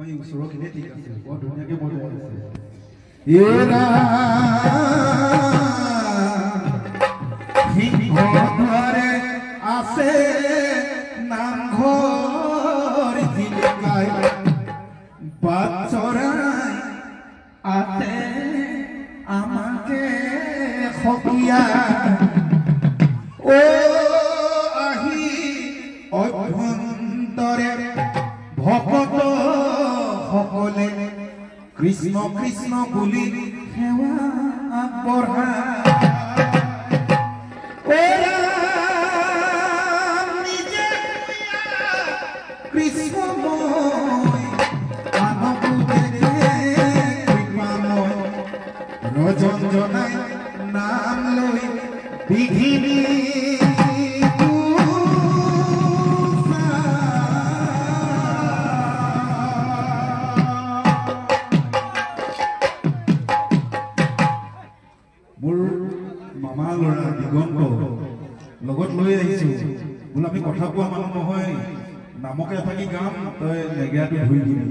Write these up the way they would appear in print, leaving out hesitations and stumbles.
এই ওচৰৰখিনি ঠিক আছে বৰ ধুনীয়াকৈ বজাই আছে সিংহদ্বাৰে আছে নামঘৰ জিলিকাই বাট চৰাই আতে আমাকে সকিয়া ও আহি অভ্যন্তৰে ভকত সকলে কৃষ্ণ কৃষ্ণ বুলি সেৱা আগবঢ়ায় কৃষ্ণময় ৰজন জনাই নাম লৈ বিঘিনি মোৰ মামা ল'ৰা দিগন্ত লগত লৈ আহিছো বোলে আমি কথা কোৱা মানুহ নহয় নামকে এফাকি গাম তই লেগেৰাটো ধুই দিবি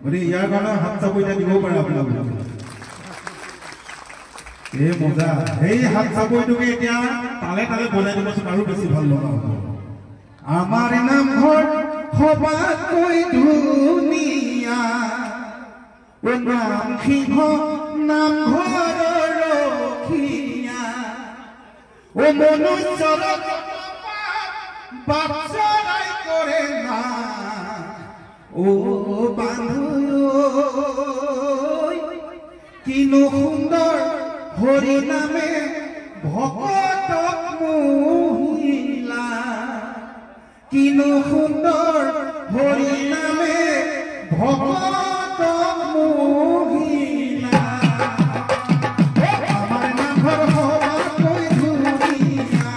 গতিকে ইয়াৰ কাৰণে হাত চাপৰিটা দিব পাৰে আপোনালোকে এই মজা সেই হাত চাপৰিটোকে এতিয়া তালে তালে বজাই দিবচোন আৰু বেছি ভাল লগা হ'ব আমাৰ নামঘৰ সবাতকৈ ধুনীয়া নাম সিংহ নামঘৰৰ ৰখীয়া ও মনুষ্যৰ বাপচৰাই কৰে না ও বান্ধু কিনো সুন্দৰ হৰি নামে ভকতক মহিলা কিনো সুন্দৰ হৰি নামে ভকতক মহিলা আমাৰ নামঘৰ সবাতকৈ ধুনীয়া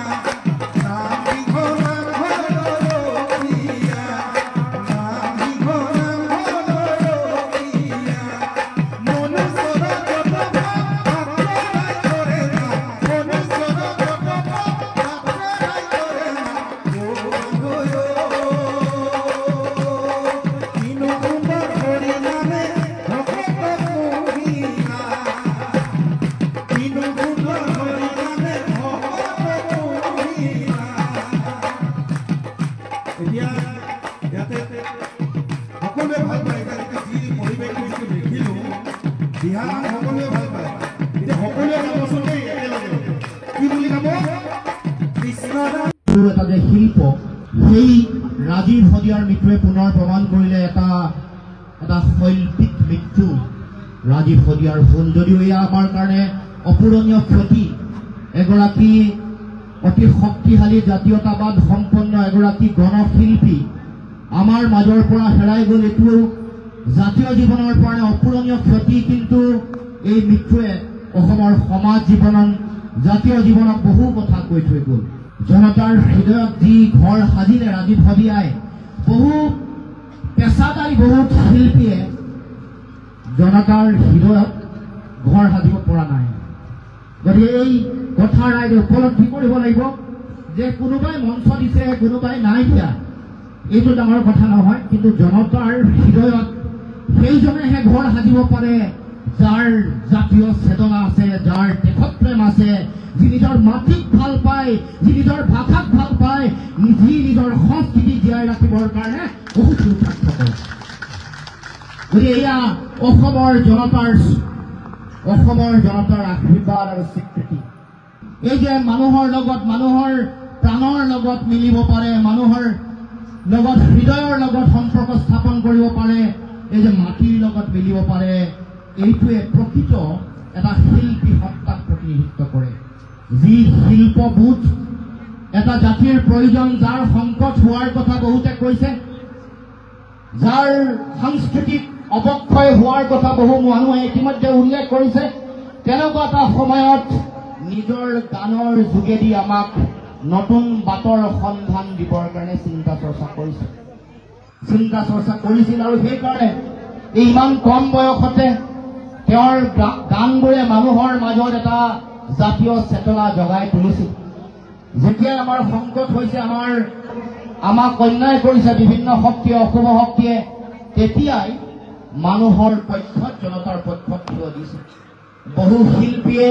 শিল্প সেই ৰাজীৱ শদিয়াৰ মৃত্যুৱে পুনৰ প্ৰমাণ কৰিলে এটা শৈল্পিক মৃত্যু ৰাজীৱ শদিয়াৰ হ'ল যদিও এয়া আমাৰ কাৰণে অপূৰণীয় ক্ষতি এগৰাকী অতি শক্তিশালী জাতীয়তাবাদ সম্পন্ন এগৰাকী গণশিল্পী আমাৰ মাজৰ পৰা হেৰাই গ'ল এইটো জাতীয় জীৱনৰ কাৰণে অপূৰণীয় ক্ষতি কিন্তু এই মৃত্যুৱে অসমৰ সমাজ জীৱনত জাতীয় জীৱনত বহু কথা কৈ থৈ গ'ল জনতাৰ হৃদয়ত যি ঘৰ সাজিলে ৰাজীৱ শদিয়াই বহু পেছাদাৰী বহুত শিল্পীয়ে জনতাৰ হৃদয়ত ঘৰ সাজিব পৰা নাই গতিকে এই কথা ৰাইজে উপলব্ধি কৰিব লাগিব যে কোনোবাই মঞ্চ দিছে কোনোবাই নাই দিয়া এইটো ডাঙৰ কথা নহয় কিন্তু জনতাৰ হৃদয়ত সেইজনেহে ঘৰ সাজিব পাৰে যাৰ জাতীয় চেতনা আছে যাৰ দেশত প্ৰেম আছে যি নিজৰ মাটিক ভাল পায় যি নিজৰ ভাষাক ভাল পায় যি নিজৰ সংস্কৃতি জীয়াই ৰাখিবৰ কাৰণে বহুত পুৰুষাৰ্থ কৰে গতিকে এয়া অসমৰ জনতাৰ আশীৰ্বাদ আৰু স্বীকৃতি এই যে মানুহৰ লগত মানুহৰ প্ৰাণৰ লগত মিলিব পাৰে মানুহৰ লগত হৃদয়ৰ লগত সম্পৰ্ক স্থাপন কৰিব পাৰে এই যে মাটিৰ লগত মিলিব পাৰে এইটোৱে প্ৰকৃত এটা শিল্পী সত্তাক প্ৰতিনিধিত্ব কৰে যি শিল্পবোধ এটা জাতিৰ প্ৰয়োজন যাৰ সংকট হোৱাৰ কথা বহুতে কৈছে যাৰ সাংস্কৃতিক অৱক্ষয় হোৱাৰ কথা বহু মানুহে ইতিমধ্যে উল্লেখ কৰিছে তেনেকুৱা এটা সময়ত নিজৰ গানৰ যোগেদি আমাক নতুন বাটৰ সন্ধান দিবৰ কাৰণে চিন্তা চৰ্চা কৰিছিল আৰু সেইকাৰণে ইমান কম বয়সতে তেওঁৰ গানবোৰে মানুহৰ মাজত এটা জাতীয় চেতনা জগাই তুলিছিল যেতিয়া আমাৰ সংকট হৈছে আমাক অন্যায় কৰিছে বিভিন্ন শক্তিয়ে অশুভ শক্তিয়ে তেতিয়াই মানুহৰ পক্ষত জনতাৰ পক্ষত থিয় দিছে। বহু শিল্পীয়ে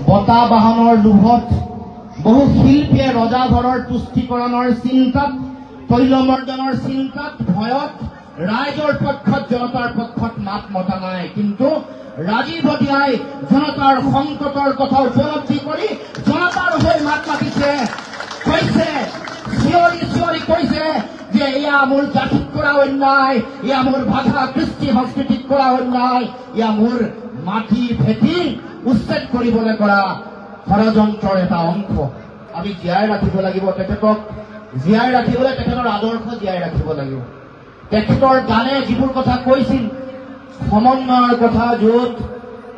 বঁটা বাহনৰ লোভত, বহু শিল্পীয়ে ৰজাঘৰৰ তুষ্টিকৰণৰ চিন্তাত, তৈলমৰ্দনৰ চিন্তাত, ভয়ত ৰাইজৰ পক্ষত জনতাৰ পক্ষত মাত মতা নাই। কিন্তু ৰাজীৱ হদিয়াই জনতাৰ সংকটৰ কথা উপলব্ধি কৰি জনতাৰ হৈ মাত মাতিছে, কৈছে, চিঞৰি চিঞৰি কৈছে যে এয়া মোৰ জাতিত কৰা অন্যায়, এয়া মোৰ ভাষা কৃষ্টি সংস্কৃতিত কৰা অন্যায়, এয়া মোৰ মাটি ভেটি উচ্ছেদ কৰিবলৈ কৰা ষড়যন্ত্ৰৰ এটা অংশ। আমি জীয়াই ৰাখিব লাগিব তেখেতক, জীয়াই ৰাখিবলৈ তেখেতৰ আদৰ্শ জীয়াই ৰাখিব লাগিব। তেখেতৰ গানে যিবোৰ কথা কৈছিল, সমন্বয়ৰ কথা, য'ত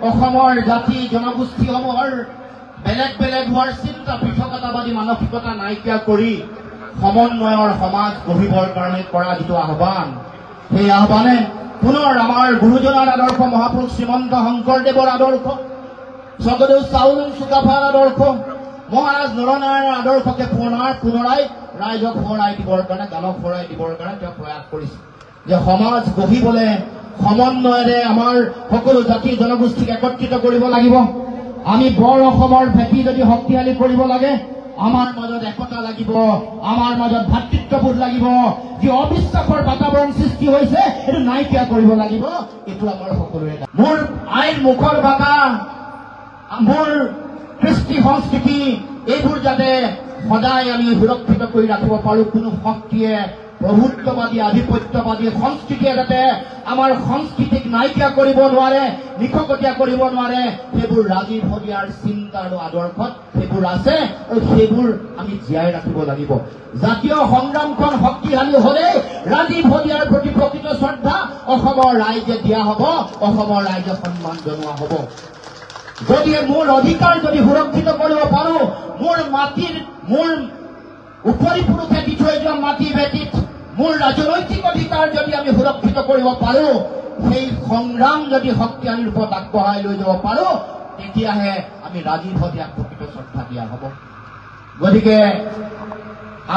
অসমৰ জাতি জনগোষ্ঠীসমূহৰ বেলেগ বেলেগ হোৱাৰ চিন্তা, পৃথকতাবাদী মানসিকতা নাইকিয়া কৰি সমন্বয়ৰ সমাজ গঢ়িবৰ কাৰণে কৰা যিটো আহ্বান, সেই আহ্বানে পুনৰ আমাৰ গুৰুজনাৰ আদৰ্শ, মহাপুৰুষ শ্ৰীমন্ত শংকৰদেৱৰ আদৰ্শ, স্বৰ্গদেউ চাউলুং চুকাফাৰ আদৰ্শ, মহাৰাজ নৰনাৰায়ণৰ আদৰ্শকে পুনৰাই ৰাইজক সোঁৱৰাই দিবৰ কাৰণে, গানক সোঁৱৰাই দিবৰ কাৰণে তেওঁ প্ৰয়াস কৰিছে যে সমাজ গঢ়িবলৈ সমন্বয়েৰে আমাৰ সকলো জাতি জনগোষ্ঠীক একত্ৰিত কৰিব লাগিব। আমি বৰ অসমৰ ভেটি যদি শক্তিশালী কৰিব লাগে, আমাৰ মাজত একতা লাগিব, আমাৰ মাজত ভাতৃত্ববোধ লাগিব। যি অবিশ্বাসৰ বাতাবৰণ সৃষ্টি হৈছে এইটো নাইকিয়া কৰিব লাগিব। এইটো আমাৰ সকলোৰে। মোৰ আইন মুখৰ ভাষা, মোৰ কৃষ্টি সংস্কৃতি, এইবোৰ যাতে সদায় আমি সুৰক্ষিত কৰি ৰাখিব পাৰোঁ। কোনো শক্তিয়ে, প্ৰভুত্ববাদী আধিপত্যবাদী সংস্কৃতিয়ে যাতে আমাৰ সংস্কৃতিক নাইকিয়া কৰিব নোৱাৰে, নিশকতীয়া কৰিব নোৱাৰে, সেইবোৰ ৰাজীৱ হদিয়াৰ চিন্তা আৰু আদৰ্শত সেইবোৰ আছে আৰু সেইবোৰ আমি জীয়াই ৰাখিব লাগিব। জাতীয় সংগ্ৰামখন শক্তিশালী হলে ৰাজীৱ হদিয়াৰ প্ৰতি প্ৰকৃত শ্ৰদ্ধা অসমৰ ৰাইজে দিয়া হ'ব, অসমৰ ৰাইজে সন্মান জনোৱা হ'ব। যদি মোৰ অধিকাৰ যদি সুৰক্ষিত কৰিব পাৰো, মোৰ মাটিৰ, মোৰ উপৰি পুৰুষে দি থৈ যোৱা মাটি ভেটিত মোৰ ৰাজনৈতিক অধিকাৰ যদি আমি সুৰক্ষিত কৰিব পাৰো, সেই সংগ্ৰাম যদি শক্তিশালী ৰূপত আগবঢ়াই লৈ যাব পাৰো, তেতিয়াহে আমি ৰাজীৱ হদিয়াক প্ৰকৃত শ্ৰদ্ধা দিয়া হ'ব। গতিকে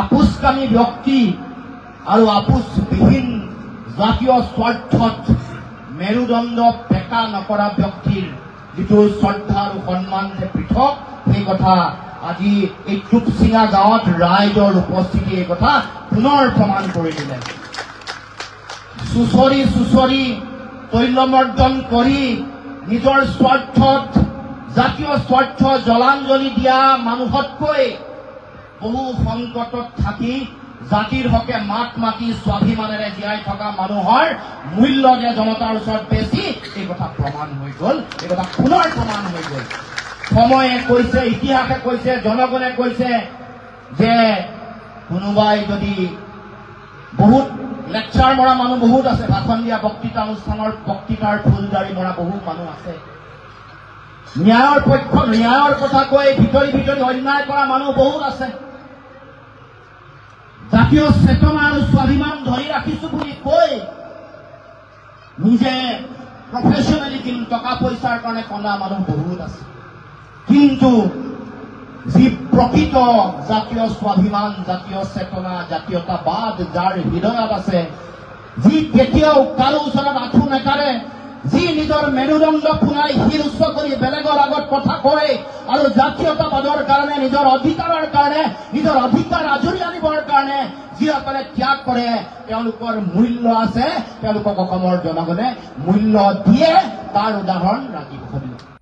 আপোচকামী ব্যক্তি আৰু আপোচবিহীন জাতীয় স্বাৰ্থত মেৰুদণ্ড বেকা নকৰা ব্যক্তিৰ যিটো শ্ৰদ্ধা আৰু সন্মান যে পৃথক, সেই কথা আজি এই টুপচিঙা গাঁৱত ৰাইজৰ উপস্থিতি এই কথা পুনৰ প্ৰমাণ কৰি দিলে। চুচৰি চুচৰি তৈলমৰ্দন কৰি নিজৰ স্বাৰ্থত, জাতীয় স্বাৰ্থ জলাঞ্জলি দিয়া মানুহতকৈ বহু সংকটত থাকি জাতিৰ হকে মাত মাতি স্বাভিমানেৰে জীয়াই থকা মানুহৰ মূল্য যে জনতাৰ ওচৰত বেছি, এই কথা প্ৰমাণ হৈ গ'ল, এই কথা পুনৰ প্ৰমাণ হৈ গ'ল। সময়ে কৈছে, ইতিহাসে কৈছে, জনগণে কৈছে যে কোনোবাই যদি বহুত লেকচাৰ মৰা মানুহ বহুত আছে, ভাষণ দিয়া বক্তৃতা অনুষ্ঠানৰ বক্তৃতাৰ ফুলদাৰি মৰা বহু মানুহ আছে, ন্যায়ৰ পক্ষত ন্যায়ৰ কথা কৈ ভিতৰি ভিতৰি অন্যায় কৰা মানুহ বহুত আছে। জাতীয় চেতনা আৰু স্বাভিমান ধৰি ৰাখিছো বুলি কৈ নিজে প্ৰফেচনেলি কিন্তু টকা পইচাৰ কাৰণে কন্দা মানুহ বহুত আছে। কিন্তু যি প্ৰকৃত জাতীয় স্বাভিমান, জাতীয় চেতনা, জাতীয়তাবাদ যাৰ হৃদয়ত আছে, যি কেতিয়াও কাৰো ওচৰত আঁঠু নেকাৰে, যি নিজৰ মেৰুদণ্ড পুনাই শিৰ উচ্চ কৰি বেলেগৰ আগত কথা কয় আৰু জাতীয়তাবাদৰ কাৰণে, নিজৰ অধিকাৰৰ কাৰণে, নিজৰ অধিকাৰ আজৰি আনিবৰ কাৰণে যিসকলে ত্যাগ কৰে, তেওঁলোকৰ মূল্য আছে, তেওঁলোকক অসমৰ জনগণে মূল্য দিয়ে। তাৰ উদাহৰণ ৰাজীৱ হদিয়া।